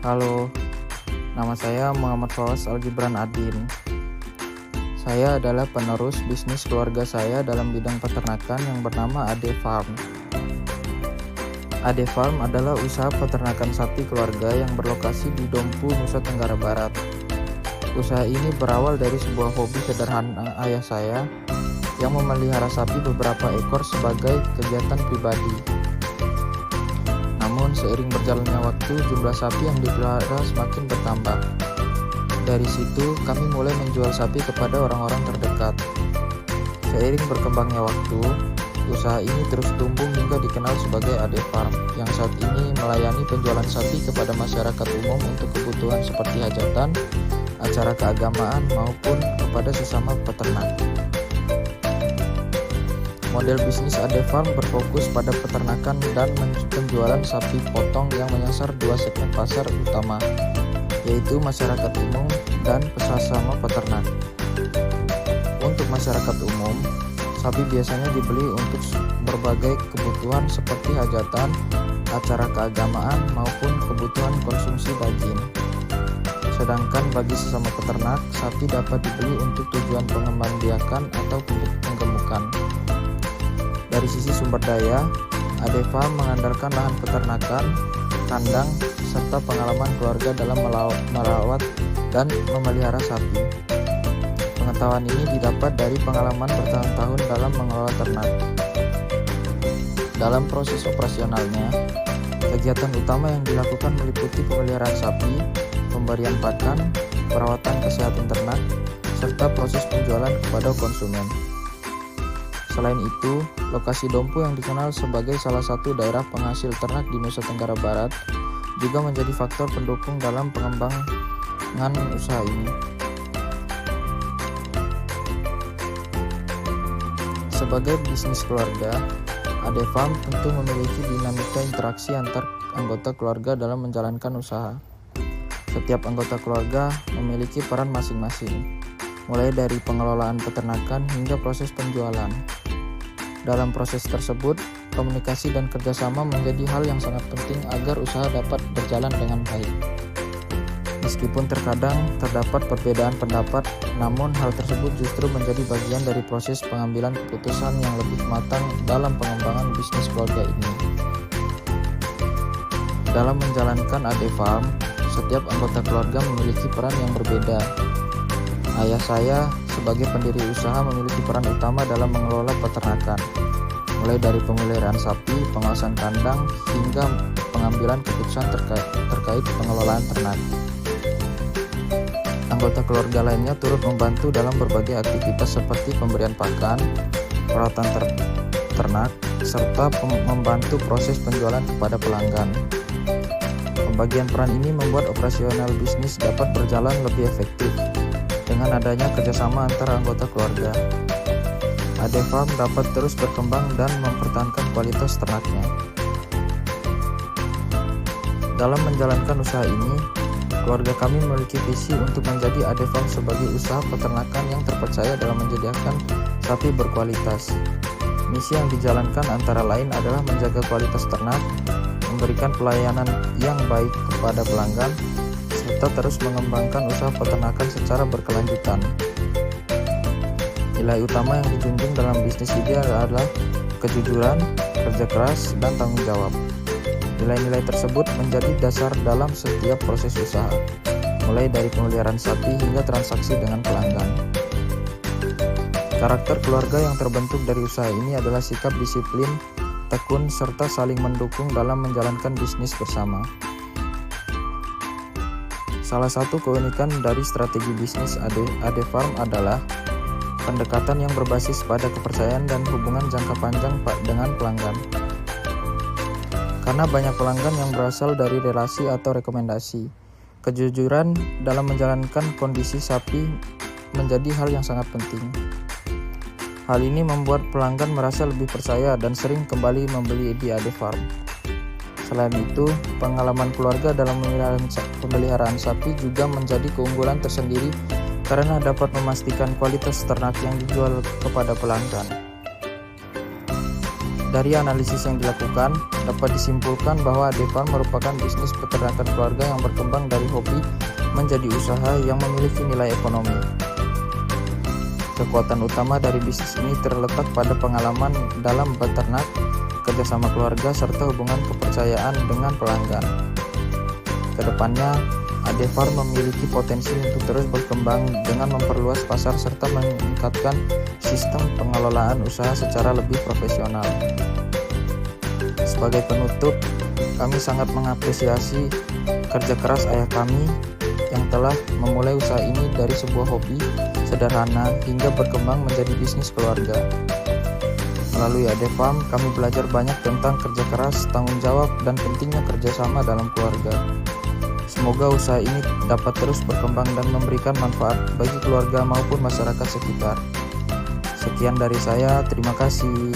Halo, nama saya Muhammad Fawaz Al-Gibran Adin. Saya adalah penerus bisnis keluarga saya dalam bidang peternakan yang bernama Ade Farm. Ade Farm adalah usaha peternakan sapi keluarga yang berlokasi di Dompu, Nusa Tenggara Barat. Usaha ini berawal dari sebuah hobi sederhana ayah saya yang memelihara sapi beberapa ekor sebagai kegiatan pribadi. Namun seiring berjalannya waktu, jumlah sapi yang dipelihara semakin bertambah. Dari situ, kami mulai menjual sapi kepada orang-orang terdekat. Seiring berkembangnya waktu, usaha ini terus tumbuh hingga dikenal sebagai Ade Farm, yang saat ini melayani penjualan sapi kepada masyarakat umum untuk kebutuhan seperti hajatan, acara keagamaan, maupun kepada sesama peternak. Model bisnis Ade Farm berfokus pada peternakan dan penjualan sapi potong yang menyasar dua segmen pasar utama, yaitu masyarakat umum dan sesama peternak. Untuk masyarakat umum, sapi biasanya dibeli untuk berbagai kebutuhan seperti hajatan, acara keagamaan, maupun kebutuhan konsumsi daging. Sedangkan bagi sesama peternak, sapi dapat dibeli untuk tujuan pengembangbiakan atau penggemukan. Dari sisi sumber daya, Ade Farm mengandalkan lahan peternakan, kandang, serta pengalaman keluarga dalam merawat dan memelihara sapi. Pengetahuan ini didapat dari pengalaman bertahun-tahun dalam mengelola ternak. Dalam proses operasionalnya, kegiatan utama yang dilakukan meliputi pemeliharaan sapi, pemberian pakan, perawatan kesehatan ternak, serta proses penjualan kepada konsumen. Selain itu, lokasi Dompu yang dikenal sebagai salah satu daerah penghasil ternak di Nusa Tenggara Barat juga menjadi faktor pendukung dalam pengembangan usaha ini. Sebagai bisnis keluarga, Ade Farm tentu memiliki dinamika interaksi antar anggota keluarga dalam menjalankan usaha. Setiap anggota keluarga memiliki peran masing-masing, mulai dari pengelolaan peternakan hingga proses penjualan. Dalam proses tersebut, komunikasi dan kerjasama menjadi hal yang sangat penting agar usaha dapat berjalan dengan baik. Meskipun terkadang terdapat perbedaan pendapat, namun hal tersebut justru menjadi bagian dari proses pengambilan keputusan yang lebih matang dalam pengembangan bisnis keluarga ini. Dalam menjalankan Ade Farm, setiap anggota keluarga memiliki peran yang berbeda. Ayah saya sebagai pendiri usaha memiliki peran utama dalam mengelola peternakan, mulai dari pemeliharaan sapi, pengawasan kandang, hingga pengambilan keputusan terkait pengelolaan ternak. Anggota keluarga lainnya turut membantu dalam berbagai aktivitas seperti pemberian pakan, perawatan ternak, serta membantu proses penjualan kepada pelanggan. Pembagian peran ini membuat operasional bisnis dapat berjalan lebih efektif dengan adanya kerjasama antara anggota keluarga. Ade Farm dapat terus berkembang dan mempertahankan kualitas ternaknya. Dalam menjalankan usaha ini, keluarga kami memiliki visi untuk menjadi Ade Farm sebagai usaha peternakan yang terpercaya dalam menyediakan sapi berkualitas. Misi yang dijalankan antara lain adalah menjaga kualitas ternak, memberikan pelayanan yang baik kepada pelanggan, serta terus mengembangkan usaha peternakan secara berkelanjutan. Nilai utama yang dijunjung dalam bisnis ini adalah kejujuran, kerja keras, dan tanggung jawab. Nilai-nilai tersebut menjadi dasar dalam setiap proses usaha, mulai dari pemeliharaan sapi hingga transaksi dengan pelanggan. Karakter keluarga yang terbentuk dari usaha ini adalah sikap disiplin, tekun, serta saling mendukung dalam menjalankan bisnis bersama. Salah satu keunikan dari strategi bisnis Ade Farm adalah pendekatan yang berbasis pada kepercayaan dan hubungan jangka panjang dengan pelanggan. Karena banyak pelanggan yang berasal dari relasi atau rekomendasi, kejujuran dalam menjalankan kondisi sapi menjadi hal yang sangat penting. Hal ini membuat pelanggan merasa lebih percaya dan sering kembali membeli di Ade Farm. Selain itu, pengalaman keluarga dalam pemeliharaan sapi juga menjadi keunggulan tersendiri karena dapat memastikan kualitas ternak yang dijual kepada pelanggan. Dari analisis yang dilakukan, dapat disimpulkan bahwa AD Farm merupakan bisnis peternakan keluarga yang berkembang dari hobi menjadi usaha yang memiliki nilai ekonomi. Kekuatan utama dari bisnis ini terletak pada pengalaman dalam beternak, kerjasama keluarga, serta hubungan kepercayaan dengan pelanggan. Kedepannya, AD Farm memiliki potensi untuk terus berkembang dengan memperluas pasar serta meningkatkan sistem pengelolaan usaha secara lebih profesional. Sebagai penutup, kami sangat mengapresiasi kerja keras ayah kami yang telah memulai usaha ini dari sebuah hobi sederhana hingga berkembang menjadi bisnis keluarga. Melalui AD Farm, kami belajar banyak tentang kerja keras, tanggung jawab, dan pentingnya kerjasama dalam keluarga. Semoga usaha ini dapat terus berkembang dan memberikan manfaat bagi keluarga maupun masyarakat sekitar. Sekian dari saya, terima kasih.